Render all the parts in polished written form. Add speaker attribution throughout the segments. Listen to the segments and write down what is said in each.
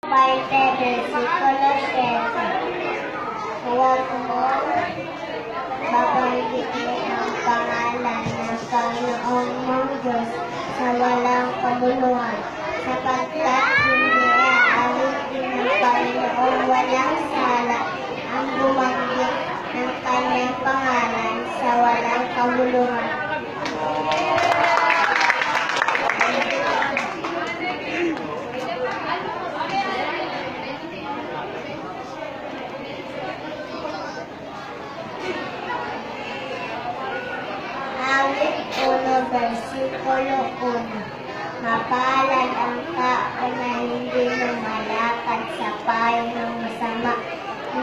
Speaker 1: Parte versikulo 7. Huwag mo babanggitin ang pangalan ng Panginoong mong Diyos sa walang kabuluhan, sapagkat hindi aalitin ng Panginoong walang sala ang bumanggit ng kanyang pangalan sa walang kabuluhan. Awit 1, versikulo 1. Mapalad ang tao na hindi lumalakad sa payo ng masama,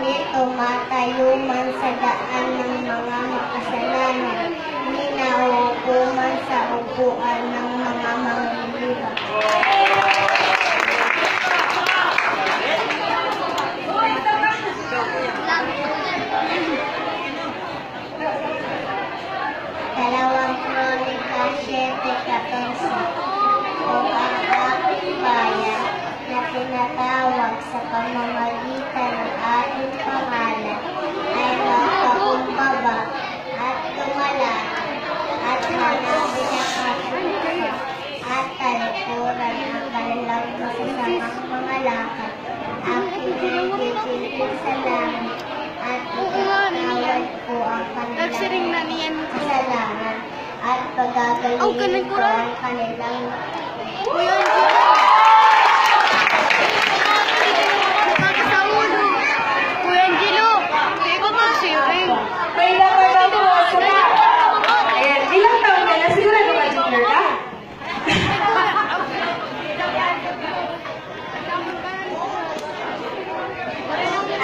Speaker 1: ni tumatayo man sa daan ng mga makasalanan, ni nauupo man sa upuan ng mga manglilipa. Dalawang Kronika 7:14. Kung ang kapitbayan na tinatawag sa pamamagitan ng ating pangalan ay magpakumbaba at tumalangin at hanapin ang kasunod at talikuran ang kanilang masasamang mga lakad, aking nagtitigil sa langit at itatawad ko ang kanilang kasalanan at pagagalitin ko ang kanilang
Speaker 2: Kuya Angelo, ikaw mag-sharing.
Speaker 3: May lakad ako sila. Ayan, ilang taon ka na? Sigurado ka, junior ka?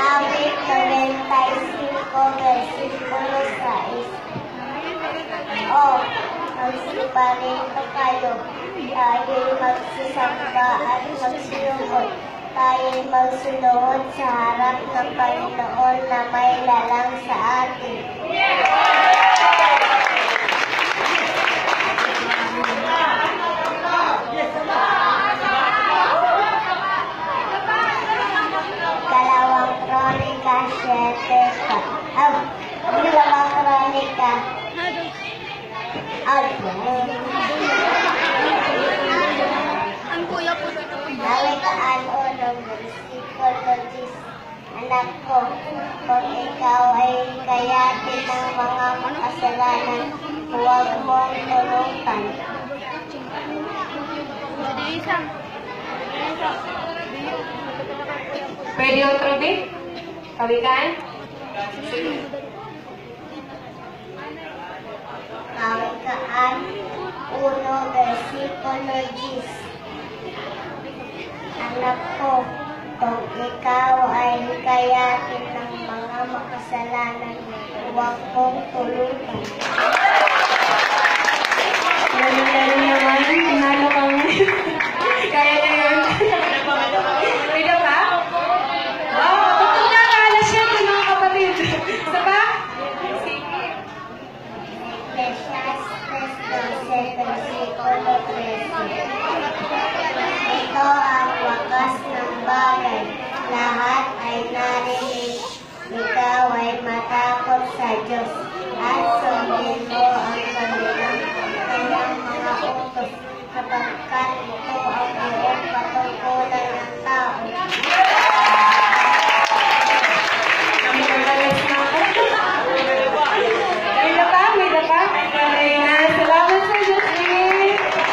Speaker 1: Awit 95, versikulo 6. O, magsiparito kayo, tayo'y magsisamba at magsilungkot. Tayo'y magsiluhod sa harap ng Panginoon na may lalang sa atin. Dalawang Kronika 7. Dalawang Kronika.
Speaker 2: Ang kuya po sa
Speaker 1: Nawitaan o ng versikulo 10. Anak ko, kung ikaw ay kayatin ng mga makasalanan, huwag mong tulutan.
Speaker 3: Pwede otro bit? Kawikan?
Speaker 1: Nawitaan 1, versikulo 10. Anak ko, kung ikaw ay kayatin ng mga makasalanan, huwag mong tulutan.
Speaker 3: Lalo naman, tinalo ka mo. Kaya na yun. Pwede ba? Oo, totoo na kaalas yan, mga kapatid. Isa pa?
Speaker 1: Ecclesiastes 12, versikulo 13. Ito ang wakas ng bagay. Lahat ay narinig. Ikaw ay matakot sa Diyos at sundin mo ang kanyang mga utos, sapagkat ito